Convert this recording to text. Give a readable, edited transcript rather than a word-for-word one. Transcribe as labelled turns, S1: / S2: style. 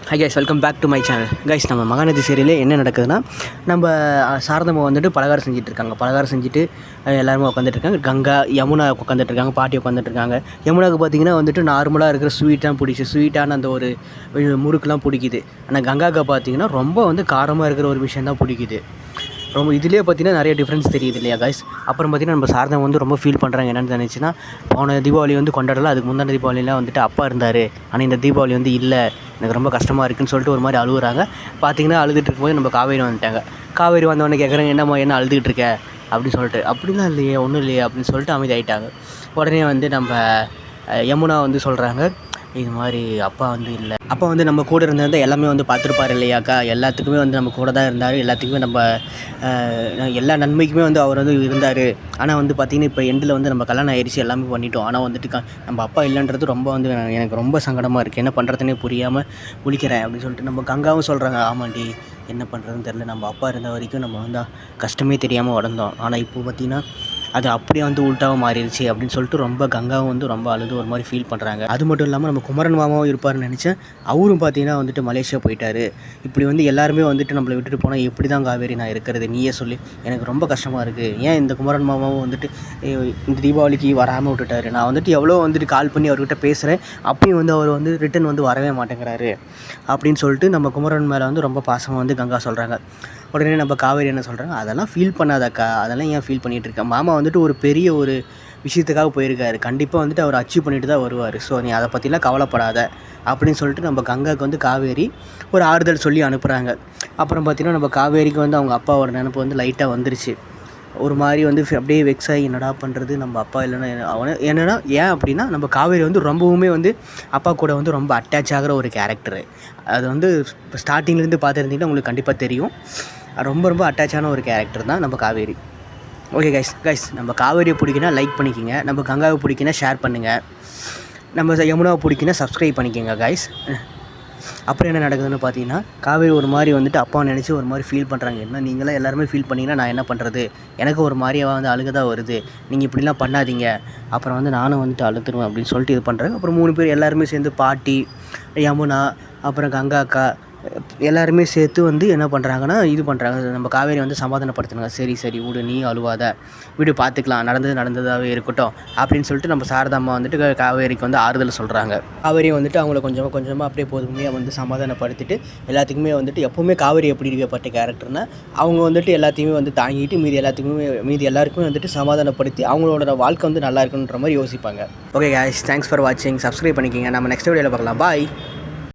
S1: High guys, welcome back to my channel. Guys, நம்ம மகாநதி சீரியலே என்ன நடக்குதுன்னா, நம்ம சாரதம்மா வந்துட்டு பலகாரம் செஞ்சிட்ருக்காங்க. பலகாரம் செஞ்சுட்டு எல்லாருமே உட்காந்துட்ருக்காங்க. கங்கா, யமுனா உட்காந்துட்ருக்காங்க, பாட்டி உட்காந்துட்ருக்காங்க. யமுனாவுக்கு பார்த்திங்கன்னா வந்துட்டு நார்மலாக இருக்கிற ஸ்வீட்டாக பிடிச்சி, ஸ்வீட்டான அந்த ஒரு முறுக்குலாம் பிடிக்குது. ஆனால் கங்காவுக்கு பார்த்திங்கன்னா ரொம்ப வந்து காரமாக இருக்கிற ஒரு விஷயம் தான் பிடிக்குது. ரொம்ப இதிலே பார்த்திங்கன்னா நிறைய டிஃப்ரென்ஸ் தெரியுது இல்லையா கைஸ். அப்புறம் பார்த்திங்கன்னா நம்ம சாரதம் வந்து ரொம்ப ஃபீல் பண்ணுறாங்க. என்னென்னு நினச்சின்னா, போன தீபாவளி வந்து கொண்டாடலாம், அதுக்கு முந்தான தீபாவளிலாம் வந்துட்டு அப்பா இருந்தார், ஆனால் இந்த தீபாவளி வந்து இல்லை, எனக்கு ரொம்ப கஷ்டமாக இருக்குதுன்னு சொல்லிட்டு ஒரு மாதிரி அழுகுறாங்க. பார்த்திங்கன்னா அழுதுட்டு இருக்கும்போது நம்ம காவேரி வந்துட்டாங்க. காவேரி வந்தவொடனே கேட்குறாங்க, என்னம்மா என்ன அழுதுகிட்டு இருக்க அப்படின்னு சொல்லிட்டு. அப்படிலாம் இல்லையே, ஒன்றும் இல்லையே அப்படின்னு சொல்லிட்டு அமைதியாகிட்டாங்க. உடனே வந்து நம்ம யமுனா வந்து சொல்கிறாங்க, இது மாதிரி அப்பா வந்து இல்லை, அப்பா வந்து நம்ம கூட இருந்திருந்தால் எல்லாமே வந்து பார்த்துருப்பார் இல்லையாக்கா, எல்லாத்துக்குமே வந்து நம்ம கூட தான் இருந்தார், எல்லாத்துக்குமே நம்ம எல்லா நன்மைக்குமே வந்து அவர் வந்து இருந்தார். ஆனால் வந்து பார்த்திங்கன்னா இப்போ எண்டில் வந்து நம்ம கல்யாணம் ஆயிடுச்சு, எல்லாமே பண்ணிட்டோம், ஆனால் வந்துட்டு நம்ம அப்பா இல்லைன்றது ரொம்ப வந்து எனக்கு ரொம்ப சங்கடமாக இருக்குது, என்ன பண்ணுறதுனே புரியாமல் முழிக்கிறேன் அப்படின்னு சொல்லிட்டு நம்ம கங்காவும் சொல்கிறாங்க. ஆமாண்டி, என்ன பண்ணுறதுன்னு தெரில, நம்ம அப்பா இருந்த வரைக்கும் நம்ம வந்து கஷ்டமே தெரியாமல் வளர்ந்தோம், ஆனால் இப்போ பார்த்திங்கன்னா அது அப்படியே வந்து உள்ட்டாவாக மாறிடுச்சு அப்படின்னு சொல்லிட்டு ரொம்ப கங்காவும் வந்து ரொம்ப அழுது ஒரு மாதிரி ஃபீல் பண்ணுறாங்க. அது மட்டும் இல்லாமல் நம்ம குமரன் மாமாவும் இருப்பார்னு நினச்சேன், அவரும் பார்த்தீங்கன்னா வந்துட்டு மலேசியா போயிட்டார். இப்படி வந்து எல்லாருமே வந்துட்டு நம்மளை விட்டுட்டு போனால் எப்படி தான் காவேரி நான் இருக்கிறது, நீயே சொல்லி, எனக்கு ரொம்ப கஷ்டமாக இருக்குது. ஏன் இந்த குமரன் மாமாவும் வந்துட்டு இந்த தீபாவளிக்கு வராமல் விட்டுட்டாரு, நான் வந்துட்டு எவ்வளோ வந்துட்டு கால் பண்ணி அவர்கிட்ட பேசுகிறேன், அப்பயும் வந்து அவர் வந்து ரிட்டன் வந்து வரவே மாட்டேங்கிறாரு அப்படின்னு சொல்லிட்டு நம்ம குமரன் மேலே வந்து ரொம்ப பாசமாக வந்து கங்கா சொல்கிறாங்க. உடனே நம்ம காவேரி என்ன சொல்கிறாங்க, அதெல்லாம் ஃபீல் பண்ணாதக்கா, அதெல்லாம் ஏன் ஃபீல் பண்ணிகிட்டு இருக்கேன், மாமா வந்துட்டு ஒரு பெரிய ஒரு விஷயத்துக்காக போயிருக்காரு, கண்டிப்பாக வந்துட்டு அவர் அச்சீவ் பண்ணிட்டு தான் வருவார், ஸோ நீ அதை பற்றிலாம் கவலைப்படாத அப்படின்னு சொல்லிட்டு நம்ம கங்காவுக்கு வந்து காவேரி ஒரு ஆறுதல் சொல்லி அனுப்புகிறாங்க. அப்புறம் பார்த்திங்கன்னா நம்ம காவேரிக்கு வந்து அவங்க அப்பாவோட நினப்பு வந்து லைட்டாக வந்துருச்சு. ஒரு மாதிரி வந்து அப்படியே வெக்ஸ் ஆகி, என்னடா பண்ணுறது, நம்ம அப்பா இல்லைன்னா அவனை என்னென்னா ஏன் அப்படின்னா, நம்ம காவேரி வந்து ரொம்பவுமே வந்து அப்பா கூட வந்து ரொம்ப அட்டாச் ஆகிற ஒரு கேரக்டரு. அது வந்து இப்போ ஸ்டார்டிங்லேருந்து பார்த்துருந்தீங்கன்னா உங்களுக்கு கண்டிப்பாக தெரியும், ரொம்ப ரொம்ப அட்டாச்சான ஒரு கேரக்டர் தான் நம்ம காவேரி. ஓகே கைஸ், நம்ம காவேரியை பிடிக்குன்னா லைக் பண்ணிக்கோங்க, நம்ம கங்காவை பிடிக்குன்னா ஷேர் பண்ணுங்கள், நம்ம யமுனாவை பிடிக்குன்னா சப்ஸ்கிரைப் பண்ணிக்கோங்க கைஸ். அப்புறம் என்ன நடக்குதுன்னு பார்த்தீங்கன்னா, காவேரி ஒரு மாதிரி வந்துட்டு அப்பா நினச்சி ஒரு மாதிரி ஃபீல் பண்ணுறாங்க. என்ன நீங்களாம் எல்லாருமே ஃபீல் பண்ணிங்கன்னா நான் என்ன பண்ணுறது, எனக்கு ஒரு மாதிரியாக வந்து அழுக தான் வருது, நீங்கள் இப்படிலாம் பண்ணாதீங்க, அப்புறம் வந்து நானும் வந்துட்டு அழுத்துருவேன் அப்படின்னு சொல்லிட்டு இது பண்ணுறாங்க. அப்புறம் 3 பேர் எல்லாருமே சேர்ந்து பாட்டி, யமுனா, அப்புறம் கங்கா அக்கா எல்லாருமே சேர்த்து வந்து என்ன பண்ணுறாங்கன்னா இது பண்ணுறாங்க, நம்ம காவேரி வந்து சமாதானப்படுத்துனாங்க. சரி விடு, நீ அழுவாத, வீடு பார்த்துக்கலாம், நடந்ததாகவே இருக்கட்டும் அப்படின்னு சொல்லிட்டு நம்ம சாரதாம்மா வந்துட்டு காவேரிக்கு வந்து ஆறுதல் சொல்கிறாங்க. காவேரி வந்துட்டு அவங்கள கொஞ்சமாக அப்படியே பொறுமையாக வந்து சமாதானப்படுத்திட்டு, எல்லாத்துக்குமே வந்துட்டு எப்போவுமே காவேரி எப்படி இருக்கப்பட்ட கேரக்டர்னால், அவங்க வந்துட்டு எல்லாத்தையுமே வந்து தாங்கிட்டு மீதி எல்லாருக்குமே வந்துட்டு சமாதானப்படுத்தி அவங்களோட வாழ்க்கை வந்து நல்லா இருக்குன்ற மாதிரி யோசிப்பாங்க. ஓகே கைஸ், தேங்க்ஸ் ஃபார் வாட்சிங், சப்ஸ்கிரைப் பண்ணிக்கோங்க, நம்ம நெக்ஸ்ட் வீடியோவில் பார்க்கலாம், பாய்.